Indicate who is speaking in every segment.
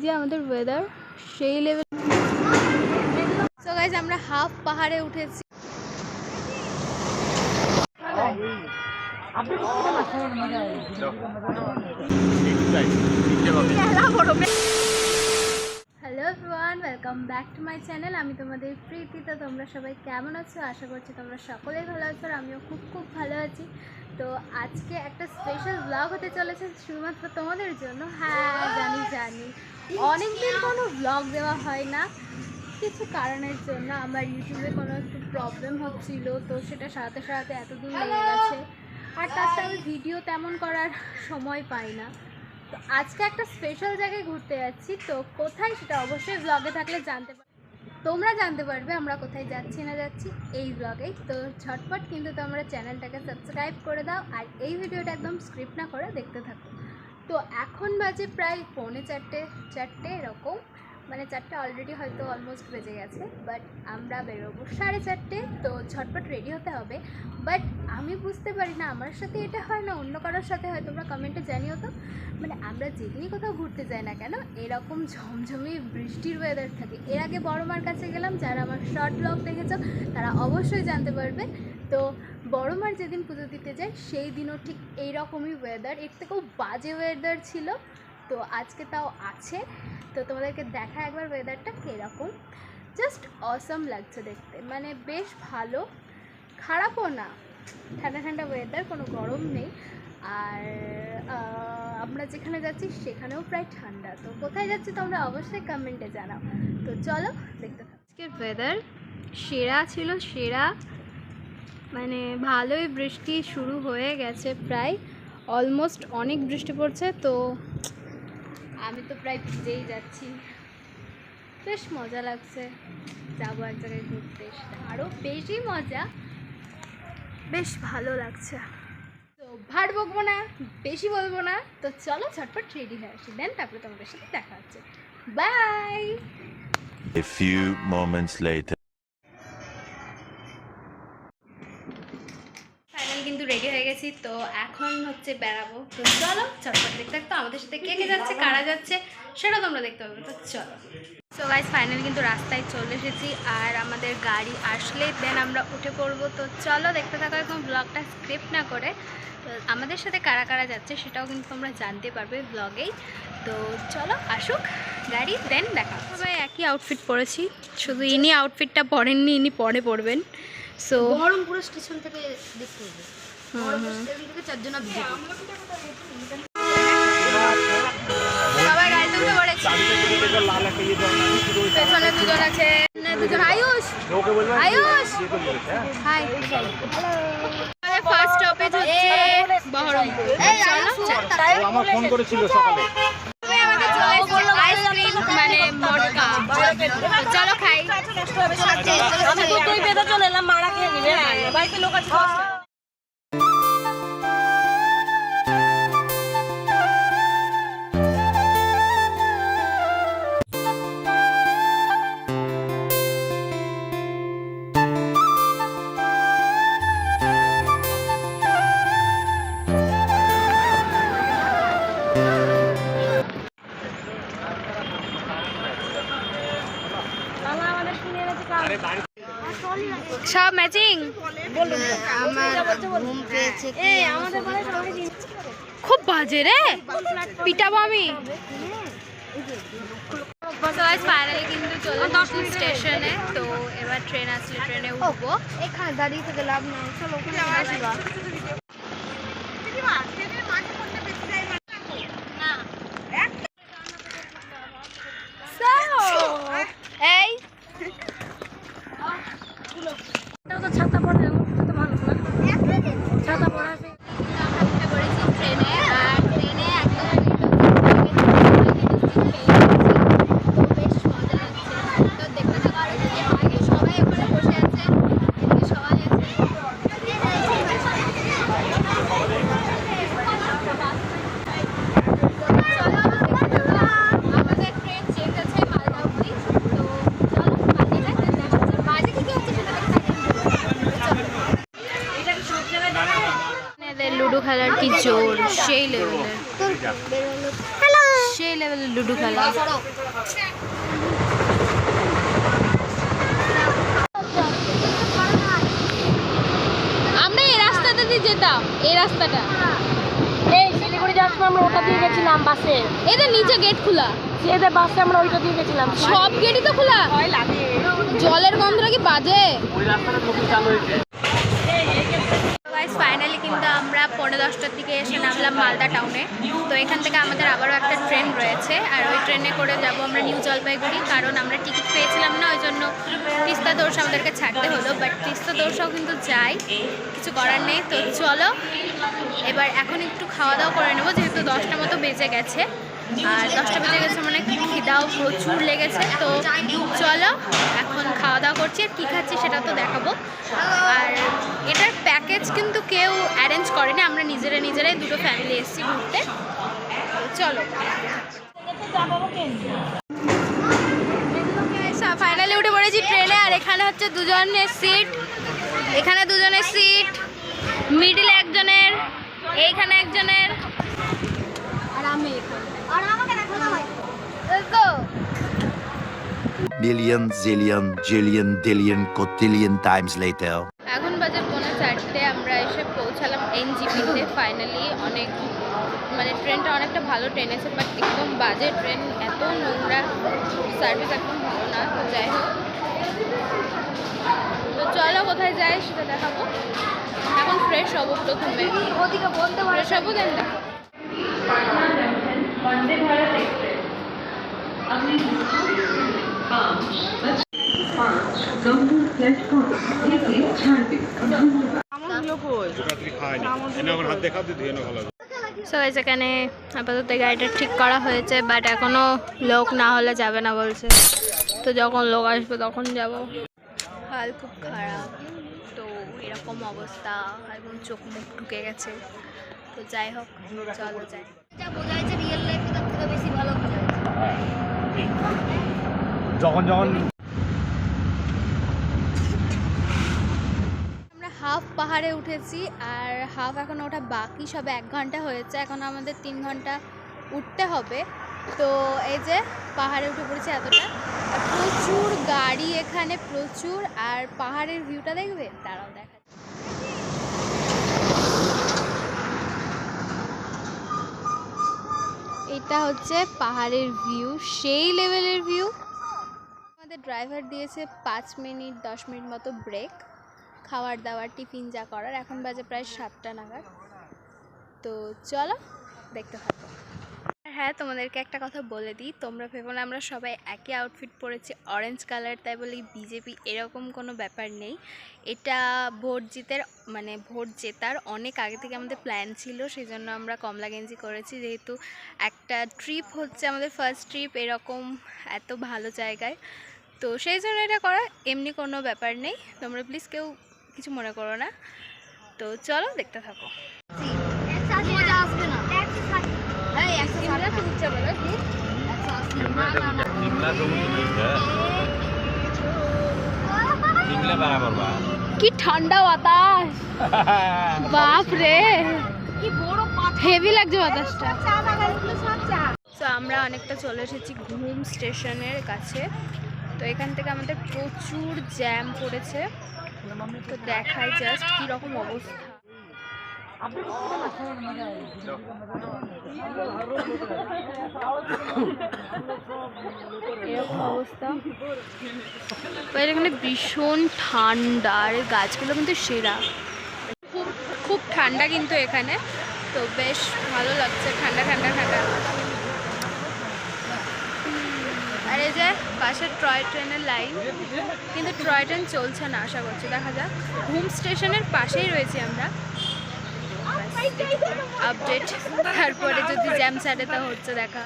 Speaker 1: যে আমাদের ওয়েদার সেই লেভেল। সো গাইস আমরা হাফ পাহাড়ে উঠেছি। Hello everyone, welcome back to my channel. আমি তোমাদের প্রীতি। তো তোমরা সবাই কেমন আছো? আশা করছি তোমরা সকলেই ভালো আছো, আর আমিও খুব খুব ভালো আছি। তো আজকে একটা স্পেশাল ব্লগ হতে চলেছে শুধুমাত্র তোমাদের জন্য। হ্যাঁ জানি অনেকদিন কোনো ব্লগ দেওয়া হয় না, কিছু কারণের জন্য। আমার ইউটিউবে কোনো একটু প্রবলেম হচ্ছিল, তো সেটা সারাতে সারাতে এতদূর লেগে গেছে, আর তাছাড়া আমি ভিডিও তেমন করার সময় পাই না। তো আজকে একটা স্পেশাল জায়গায় ঘুরতে যাচ্ছি, তো কোথায় সেটা অবশ্যই ব্লগে থাকলে তোমরা জানতে পারবে আমরা কোথায় যাচ্ছি না যাচ্ছি এই ব্লগেই। তো ঝটপট কিন্তু তোমরা চ্যানেলটাকে সাবস্ক্রাইব করে দাও, আর এই ভিডিওটা একদম স্ক্রিপ্ট না করে দেখতে থাকো। তো এখন বাজে প্রায় 4:45 এরকম, মানে 4টে অলরেডি হয়তো অলমোস্ট বেজে গেছে, বাট আমরা বেরোবো 4:30। তো ঝটপট রেডি হতে হবে। বাট আমি বুঝতে পারি না আমার সাথে এটা হয় না অন্য কারোর সাথে হয়, তোমরা কমেন্টে জানিও তো। মানে আমরা যেদিনই কোথাও ঘুরতে যাই না কেন এরকম ঝমঝমি বৃষ্টির ওয়েদার থাকে। এর আগে বড় মার কাছে গেলাম, যারা আমার শর্ট ব্লগ দেখেছো তারা অবশ্যই জানতে পারবে। তো বড় মার যেদিন পুজো দিতে যাই সেই দিনও ঠিক এইরকমই ওয়েদার, এর থেকেও বাজে ওয়েদার ছিল। তো আজকে তাও আছে, তো তোমাদেরকে দেখা একবার ওয়েদারটা কীরকম। জাস্ট অসম লাগছে দেখতে, মানে বেশ ভালো, খারাপও না, ঠান্ডা ঠান্ডা ওয়েদার, কোনো গরম নেই। আর আমরা যেখানে যাচ্ছি সেখানেও প্রায় ঠান্ডা। তো কোথায় যাচ্ছি তোমরা অবশ্যই কমেন্টে জানাও। তো চলো দেখতে থাকো। আজকের ওয়েদার সেরা ছিল, সেরা, মানে ভালোই বৃষ্টি শুরু হয়ে গেছে, প্রায় অলমোস্ট অনেক বৃষ্টি পড়ছে। তো আমি তো প্রায় ভিজেই যাচ্ছি, বেশ মজা লাগছে। যাবো এক জায়গায় ঘুরতে, সেটা আরও বেশি মজা, বেশ ভালো লাগছে। তো ভাট বকবো না, বেশি বলবো না, তো চলো ঝটপট রেডি হয়ে আসি, দেন তারপরে তোমাদের সাথে দেখা হচ্ছে। Bye.
Speaker 2: A few moments later.
Speaker 1: Finally কিন্তু রেডি হয়ে গেছি, তো এখন হচ্ছে বেড়াবো। তো চলো ঝটপট দেখতে থাকতো আমাদের সাথে কে কে যাচ্ছে, কারা যাচ্ছে সেটা তোমরা দেখতে পাবে। তো চলো। সো গাইস ফাইনালি কিন্তু রাস্তায় চলে এসেছি, আর আমাদের গাড়ি আসলে দেন আমরা উঠে পড়বো। তো চলো দেখতে থাকো একদম ব্লগটা স্ক্রিপ্ট না করে। তো আমাদের সাথে কারা কারা যাচ্ছে সেটাও কিন্তু তোমরা জানতে পারবে ব্লগেই। তো চলো আসুক গাড়ি, দেন দেখা। সবাই একই আউটফিট পরেছি, শুধু ইনি আউটফিটটা পরেননি, ইনি পরে পরবেন। সো
Speaker 3: বহরমপুর স্টেশন থেকে দেখতে হবে, বহরমপুর স্টেশন থেকে 4 জন ভিডিও।
Speaker 1: সবাই গাড়িতে উঠে পড়েছি, পেছনে দুজন আছে, দুজন। আয়ুষ, আয়ুষ হাই। আমাদের ফার্স্ট স্টপেজ হচ্ছে বহরমপুর। চলো
Speaker 4: আমার ফোন করেছিল সকালে,
Speaker 1: আমাদের চলে এসেছে আইসক্রিম, মানে মটকা। চলো খাই।
Speaker 3: আমি দুটোই বেঁধে চলে এলাম, মারা খেয়ে নিবে, বাড়িতে লোক আছে।
Speaker 1: সব ম্যাচিং। খুব বাজে রে, পিটাবো আমি। ফাইনালি কিন্তু চলে যাচ্ছি স্টেশনে। তো এবার ট্রেন আসলে ট্রেনে উঠবো।
Speaker 3: এখানে দাঁড়িয়ে থেকে লাভ নেই, চলো ওখানে আসবা।
Speaker 1: এই
Speaker 3: ছাতা পরে মানুষ না, ছাতা পরে
Speaker 1: আমরা উঠে পড়েছি ট্রেনে, আর ট্রেনে একদম বেশ মজা লাগছে। তো দেখতে থাকো আরো কি হয়। সবাই ওখানে বসে আছে, এদিকে সবাই আছে। চলো আমাদের ট্রেন চেঞ্জ আছে মালদা অবধি। তো চলো মালদা যাই, মাঝে কি হচ্ছে সেটা দেখতে লুডো খেলার কি জোর, সেই লেভেলের, সেই লেভেলের লুডো খেলা। আমরা এই রাস্তাটা দিয়ে যেতাম, এই রাস্তাটা।
Speaker 3: এই শিলিগুড়ি যাওয়ার সময় আমরা ওটা দিয়ে গেছিলাম বাসে।
Speaker 1: এদের নিচে গেট খোলা,
Speaker 3: এদের বাসে আমরা ওইটা দিয়ে গেছিলাম।
Speaker 1: সব গেটই তো খোলা। জলের গন্ধটা কি বাজে? ফাইনালি কিন্তু আমরা 9:30টার দিকে এসে নামলাম মালদা টাউনে। তো এখান থেকে আমাদের আবারও একটা ট্রেন রয়েছে, আর ওই ট্রেনে করে যাব আমরা নিউ জলপাইগুড়ি, কারণ আমরা টিকিট পেয়েছিলাম না, ওই জন্য তিস্তা দর্শা আমাদেরকে ছাড়তে হলো। বাট তিস্তা দর্শাও কিন্তু যাই, কিছু করার নেই। তো চলো এবার এখন একটু খাওয়া দাওয়া করে নেবো, যেহেতু 10টা মতো বেজে গেছে, আর 10টা বেজে গেছে মানে খিদাও প্রচুর লেগেছে। তো চলো এখন খাওয়া দাওয়া করছি, আর কী খাচ্ছি সেটা তো দেখাবো। আর এটার প্যাকেজ কিন্তু কেউ অ্যারেঞ্জ করেনি, আমরা নিজেরাই দুটো ফ্যামিলি এসেছি ঘুরতে। চলো ফাইনালি উঠে পড়েছি ট্রেনে, আর এখানে হচ্ছে দুজনের সিট, এখানে দুজনের সিট, মিডিলে একজনের, এইখানে একজনের, আর আমি
Speaker 4: Million, zillion, jillion, dillion, cotillion times later.
Speaker 1: এখন বাজে 4:30, আমরা এসে পৌঁছালাম এনজিপিতে ফাইনালি। অনেক মানে ট্রেনটা অনেকটা ভালো ট্রেন আছে, বাট একদম বাজে ট্রেন, এত নোংরা, সার্ভিস একদম ভালো না। তো যাই হোক, তো চলো কোথায় যাই সেটা দেখাবো। এখন ফ্রেশ হবো, প্রথমে ফ্রেশ হবো, দেন দেখো।
Speaker 5: वंदे भारत एक्सप्रेस अगली गंभीर प्लेटफॉर्म থেকে ছাড়বে।
Speaker 1: সো এখানে আপাতত গাড়িটা ঠিক করা হয়েছে, বাট এখনও লোক না হলে যাবে না বলছে। তো যখন লোক আসবে তখন যাব। হাল খুব খারাপ, তো এরকম অবস্থা, একদম চোখ মুখ ঢুকে গেছে। তো যাই হোক, চলো যাই। যা বোঝা যাচ্ছে রিয়েল লাইফে তার থেকে বেশি ভালো বোঝা যাচ্ছে। আমরা হাফ পাহাড়ে উঠেছি, আর হাফ এখন ওঠা বাকি, সব 1 ঘন্টা হয়েছে, এখন আমাদের 3 ঘন্টা উঠতে হবে। তো এই যে পাহাড়ে উঠে পড়েছি এতটা, আর প্রচুর গাড়ি এখানে, প্রচুর। আর পাহাড়ের ভিউটা দেখবে, দাঁড়াও দেখা। এটা হচ্ছে পাহাড়ের ভিউ, সেই লেভেলের ভিউ। আমাদের ড্রাইভার দিয়েছে 5 মিনিট 10 মিনিট মতো ব্রেক, খাবার দাবার টিফিন যা করার। এখন বাজে প্রায় 7টা নাগাদ। তো চলো দেখতে থাকো। হ্যাঁ, তোমাদেরকে একটা কথা বলে দিই, তোমরা ভেবো না আমরা সবাই একই আউটফিট পরেছি অরেঞ্জ কালার, তাই বলি বিজেপি, এরকম কোনো ব্যাপার নেই। এটা ভোট জেতার অনেক আগে থেকে আমাদের প্ল্যান ছিল, সেই জন্য আমরা কমলা গেঞ্জি করেছি, যেহেতু একটা ট্রিপ হচ্ছে আমাদের ফার্স্ট ট্রিপ এরকম এত ভালো জায়গায়। তো সেই জন্য এটা করা, এমনি কোনো ব্যাপার নেই, তোমরা প্লিজ কেউ কিছু মনে করো না। তো চলো দেখতে থাকো। কি ঠান্ডা বাতাস, বাপ রে, হেভি লাগছে বাতাসটা। তো আমরা অনেকটা চলে এসেছি ঘুম স্টেশনের কাছে। তো এখান থেকে আমাদের প্রচুর জ্যাম পড়েছে, তো দেখাই জাস্ট কীরকম অবস্থা। এরকম অবস্থা, এখানে ভীষণ ঠান্ডা, আর গাছগুলো কিন্তু সেরা, খুব ঠান্ডা কিন্তু এখানে। তো বেশ ভালো লাগছে, ঠান্ডা ঠান্ডা ঠান্ডা। আর এই যে পাশে টয় ট্রেনের লাইন, কিন্তু টয় ট্রেন চলছে না, আশা করছি দেখা যাক। ঘুম স্টেশনের পাশেই রয়েছি আমরা। আপডেট, তারপরে যদি জ্যাম ছাড়ে তা হচ্ছে দেখা।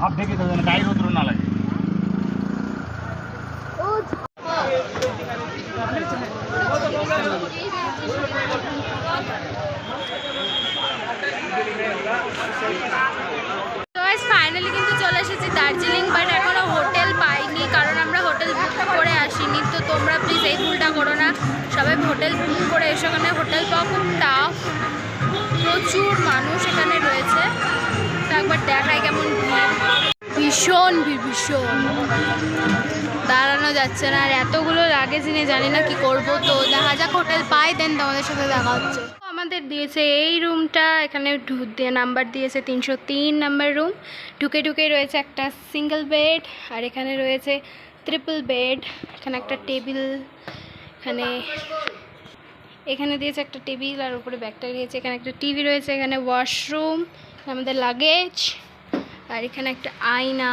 Speaker 6: হাফ ঢেকে দেবেন, গায়ে রোদ্র না লাগে।
Speaker 1: তো ফাইনালি কিন্তু চলে এসেছি দার্জিলিং, বাট এখনও হোটেল পাইনি কারণ আমরা হোটেল বুক করে আসিনি। তো তোমরা প্লিজ এই ভুলটা করো না, সবাই হোটেল বুক করে এসো, কারণ হোটেল পাওয়া খুব টাফ, প্রচুর মানুষ এখানে রয়েছে। তো একবার দেখাই কেমন ভীষণ ভীষণ দাঁড়ানো যাচ্ছে না, আর এতগুলো লাগেজ নিয়ে জানি না কি করব। তো দেখা যাক হোটেল পাই, দেন তোমাদের সাথে দেখা হচ্ছে। আমাদের দিয়েছে এই রুমটা, এখানে নাম্বার দিয়েছে 303 নাম্বার রুম। ঢুকে রয়েছে একটা সিঙ্গেল বেড, আর এখানে রয়েছে ট্রিপল বেড। এখানে একটা টেবিল, এখানে দিয়েছে একটা টেবিল, আর উপরে ব্যাগটা দিয়েছে। এখানে একটা টিভি রয়েছে, এখানে ওয়াশরুম, আমাদের লাগেজ, আর এখানে একটা আয়না,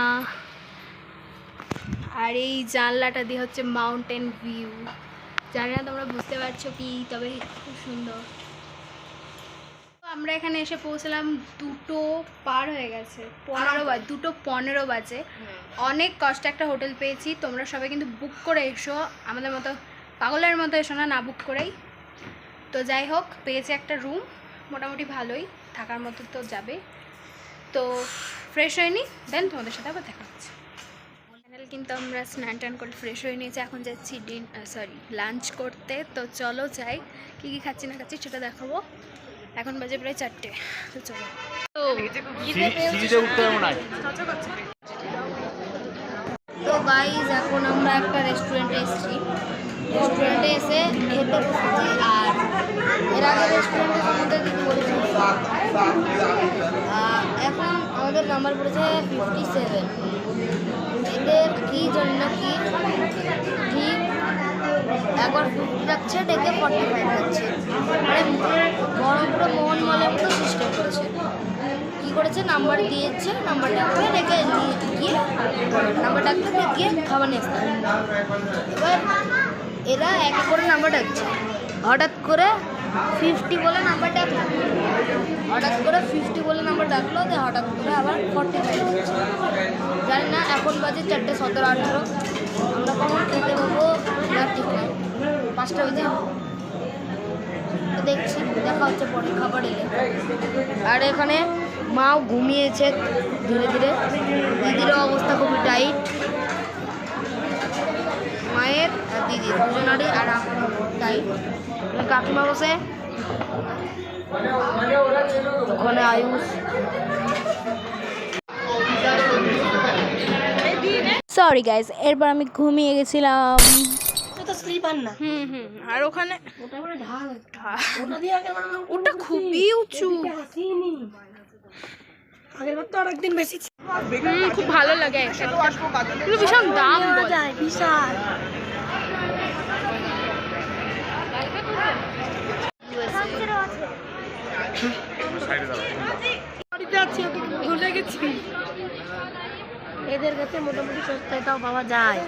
Speaker 1: আর এই জানলাটা দিয়ে হচ্ছে মাউন্টেন ভিউ। জানি না তোমরা বুঝতে পারছো কি, তবে খুব সুন্দর। আমরা এখানে এসে পৌঁছলাম 2টো পার হয়ে গেছে, 2:15 বাজে। অনেক কষ্টে একটা হোটেল পেয়েছি। তোমরা সবাই কিন্তু বুক করে এসো, আমাদের মতো পাগলের মতো এসো না, না বুক করেই। তো যাই হোক, পেয়েছি একটা রুম, মোটামুটি ভালোই থাকার মতো তো যাবে। তো ফ্রেশ হয়নি, দেন তোমাদের সাথে আবার দেখা হচ্ছে। ফাইনালি কিন্তু আমরা স্নান টান করে ফ্রেশ হয়ে নিয়েছি, এখন যাচ্ছি লাঞ্চ করতে। তো চলো যাই, কী কী খাচ্ছি না খাচ্ছি সেটা দেখাবো। এখন বাজে প্রায় 4টে। তো চলো। তো গাইজ, এখন আমরা একটা রেস্টুরেন্টে এসেছি। রেস্টুরেন্টে এসে খেতে বসেছি, আর এর আগে রেস্টুরেন্টের সম্বন্ধে কিছু বলেছি। এখন আমাদের নাম্বার পড়েছে 57। এদের কী জন্য কি ঠিক একবার 50 রাখছে, ডেকে 45 রাখছে, মানে বড় পুরো মোহন মলের মতো সিস্টেম করেছে। কী করেছে, নাম্বার দিয়েছে, নাম্বার ডাকতে ডেকে গিয়ে নাম্বার ডাকতে গিয়ে খাবার নিয়ে আসতে। এবার এরা এক এক করে নাম্বার ডাকছে, হঠাৎ করে 50 বলে নাম্বার ডাকলো, হঠাৎ করে 50 বলে নাম্বার ডাকলো, যে হঠাৎ করে আবার 45 দিচ্ছে। জানি না, এখন বাজে 4টে 17-18। আমরা কখন খেতে পাবো না ঠিক নাই, 5টা বেজে দেখছি, দেখা হচ্ছে পরে খাবার এলে। আর এখানে মাও ঘুমিয়েছে ধীরে ধীরে, দিদিরও অবস্থা খুবই টাইট, মায়ের আর দিদির দুজনারই, আর আমার টাইট। কাকিমা বসে ওখানে আয়ুষ। সরি গাইজ, এরপর আমি ঘুমিয়ে গেছিলাম। আর ওখানে ওটা খুবই উঁচু, খুব ভালো লাগে, ভীষণ দাম যায়, বিশাল। ভুলে গেছি, এদের কাছে মোটামুটি সস্তায় তাও পাওয়া যায়।